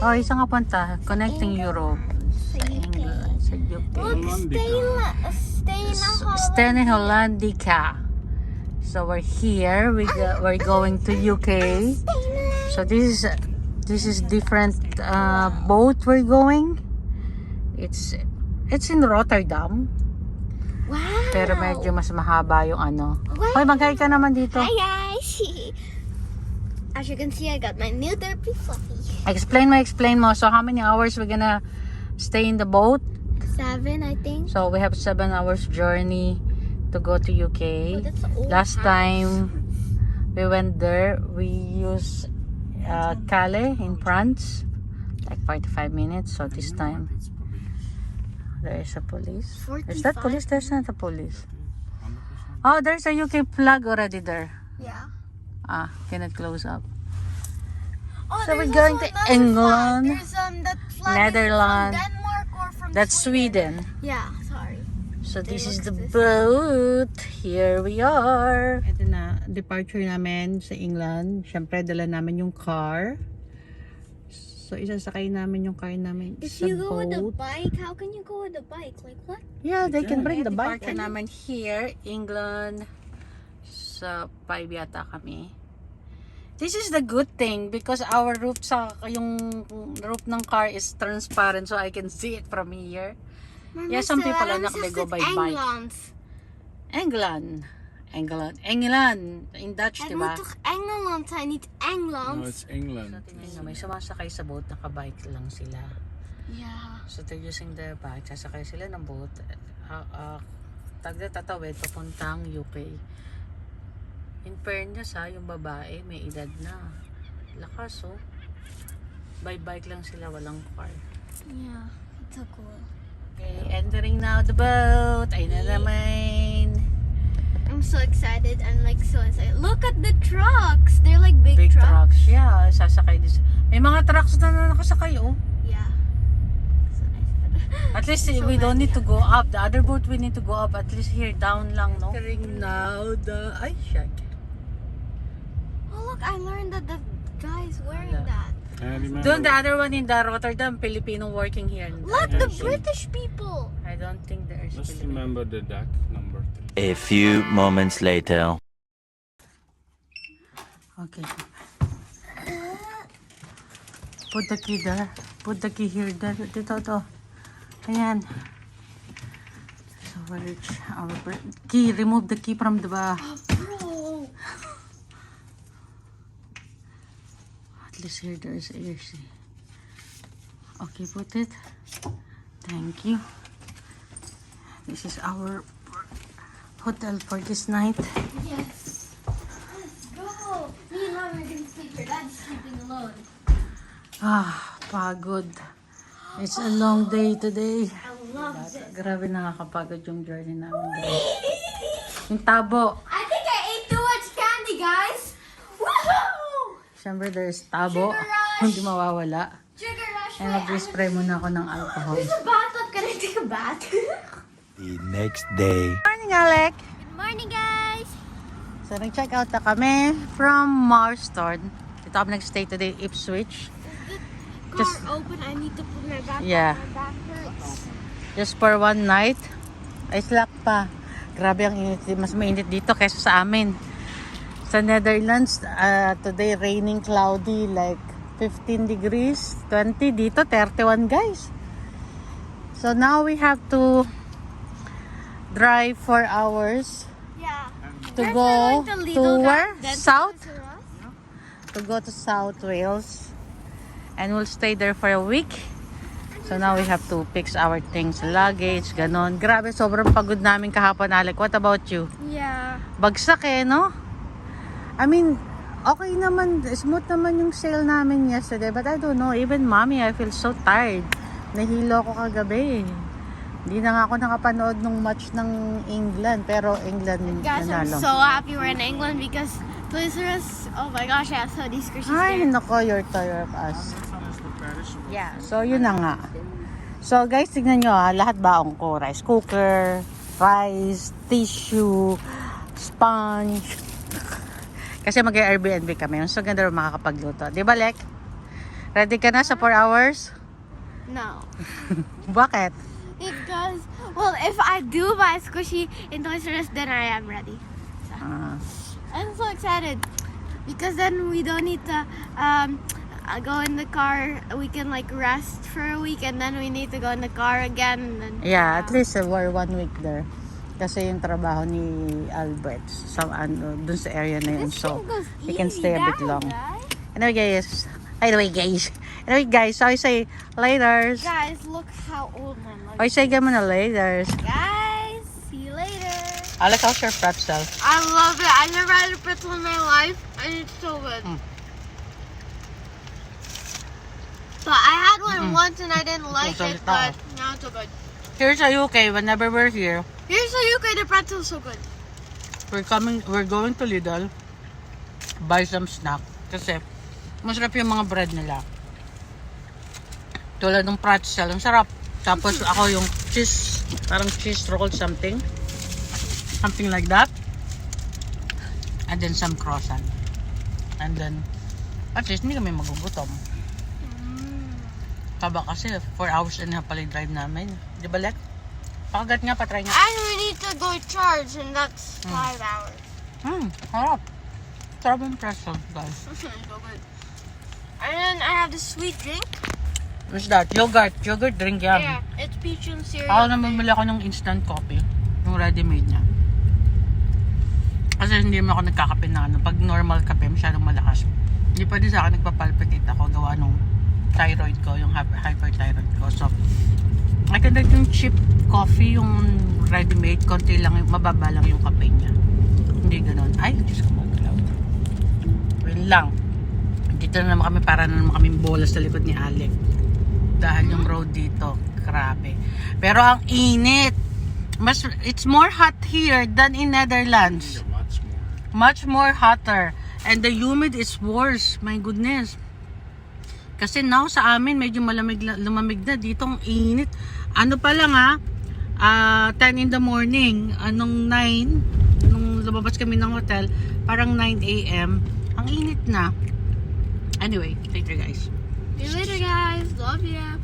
Oh, isa nga punta. Connecting Europe. Sa England. Sa UK. Stay in Hollandica. So we're here. We're going to UK. So this is different boat we're going. It's in Rotterdam. Wow. Pero medyo mas mahaba yung ano. Wow. Hoy, magkay ka naman dito. Hi guys. As you can see, I got my new therapy fluffy. Explain mo. So how many hours we're gonna stay in the boat? 7, I think. So we have 7 hours journey to go to UK. Oh, that's an old Last house. time we went there, we used Calais in France, like 45 minutes. So this time there is a police. Is that 45? police? There's not a police. Oh, there's a UK flag already there. Yeah. Cannot close up. Oh, So we're there's going also to another England, flag. There's that flag Netherlands. is from Denmark or from That's Sweden. Yeah, sorry. So this is looks the this boat. Here we are. Ito na, departure namin sa England. Siyempre, dala namin yung car. So, isasakay namin yung car namin If sa you go with the boat. bike, how can you go with the bike? Like what? Yeah, they can bring the bike. Departure namin here, England. Sa 5 yata kami. This is the good thing because our roof yung roof ng car is transparent so I can see it from here. Yeah, some people are not, they go by bike. England. In Dutch, Het diba? moet toch Engeland zijn, niet Engeland? No, it's England. May sumasakay sa boat, nakabike lang sila. Yeah. So they're using their bike, sasakay sila ng boat. Tatawid, papuntang UK. In fairness yung babae, may edad na. Lakas by bike lang sila, walang car. Yeah, it's so cool. Okay, entering now the boat. Ayun na naman. I'm so excited. I'm like so excited. Look at the trucks. They're like big, Big trucks. trucks. Yeah, sasakay din. May mga trucks na nakasakay Yeah. So nice. At least So we don't many. need to go up. The other boat we need to go up. At least here down lang, no? Entering now the... Ay, shit. Oh look, I learned that the guy is wearing Yeah. that. I remember. Doon, the other one in the Rotterdam, Filipino working here. Look, I the don't think- British people. I don't think there is Just Filipino. remember the deck number 3. A few moments later. Okay. Put the key there. Put the key here. Dito, to. Ayan. So, where is our key? Remove the key from the Bro. At least here there is AC. Okay, put it. Thank you. This is our hotel for this night. Yes. Let's go. Me and Mom are gonna sleep here. Dad's sleeping alone. Pagod. It's a long day today. I love it. Grabe nakakapagod yung journey namin guys. Yung tabo. I think I ate too much candy, guys. Woohoo! Siyempre there's tabo. Sugar rush. Hindi mawawala. Sugar rush. And mag-spray muna ako ng alcohol. There's a bathtub. Can I take a bath? The next day. Morning, Alec! Good morning, guys. So, nag-check out na kami from Marston. Dito kami nag-stay today, Ipswich. Car Just- open. I need to put my back. Yeah. My back hurts. Just for one night. Ay, slack pa. Grabe ang init. Mas mainit dito kaysa sa amin. Sa Netherlands, today raining, cloudy, like 15 degrees, 20. Dito, 31, guys. So now we have to drive 4 hours Yeah. to Guys, go I went to Lidl, where? guys. South? Toys R Us. To go to South Wales. And we'll stay there for a week. So now we have to fix our things, luggage, ganon. Grabe, sobrang pagod namin kahapon, Alec. What about you? Yeah. Bagsak no? I mean, okay naman, smooth naman yung sail namin yesterday. But I don't know, even mommy, I feel so tired. Nahilo ko kagabi. Hindi na nga ako nakapanood nung match ng England. Pero England Guys, I'm nanalo. so happy we're in England because Toys R Us. Oh my gosh, I have so these squishies Ay, there. nako, you're tired of us. This one is the Paris one. Yeah, so yun na nga. So guys, tignan nyo lahat baong ko. Rice cooker, rice, tissue, sponge. Kasi mag-Airbnb kami. So ganda rin makakapagluto. Di ba, Lek? Ready ka na sa 4 hours? No. Bakit? Because, well, if I do buy squishy in Toys R Us, then I am ready. Ah. I'm so excited. Because then we don't need to go in the car. We can like rest for a week and then we need to go in the car again. And then, Yeah, at least we're 1 week there. Kasi yung trabaho ni Albert sa dun sa area na yun. This So, thing goes we can easy stay a bit down, long. guys. Anyway guys, so I say laters. Guys, look how old my luggage I say mo na laters. Guys, see you later. Alex, how's your pretzel? I love it. I never had a pretzel in my life, and it's so good. But I had one once and I didn't like So it, salita. but now it's so good. Here's a UK, whenever we're here, Here's the UK, the pretzel's so good. we're going to Lidl, buy some snack. Kasi, masarap yung mga bread nila. Tulad ng pretzel, ang sarap. Tapos ako yung cheese, parang cheese roll something like that. And then some croissant. And then, at least hindi kami magugutom. Kaba kasi 4 hours and a half pala yung drive namin. Di ba, Lek? Pakagat nga, patry nga. And we need to go charge, and that's 5 hours. Harap. Sarap yung pretzel, guys. So good. And then I have the sweet drink. What's that? Yogurt drink yan. Yeah, it's peach and cereal. Ako na bumili ako ng instant coffee. Yung ready-made niya. Kasi hindi mo ako nagkakape na ano. Pag normal kape, masyadong malakas. Hindi pwede sa akin nagpapalpitate ako gawa nung thyroid ko, yung hyperthyroid ko. So, I can drink yung cheap coffee, yung ready-made. Konti lang, mababa lang yung kape niya. Hindi ganun. Ay, Diyos ko magalaw. Wait lang. Dito na naman kami, para na naman kami bola sa likod ni Alec. Dahil yung road dito, grabe. Pero ang init. It's more hot here than in Netherlands. Yeah, much more. Much more hotter. And the humid is worse. My goodness. Kasi now sa amin, medyo lumamig na. Dito ang init. Ano pa lang 10 in the morning. Anong 9, nung lumabas kami ng hotel, parang 9 a.m. Ang init na. Anyway, later guys. See you later, guys. Love ya.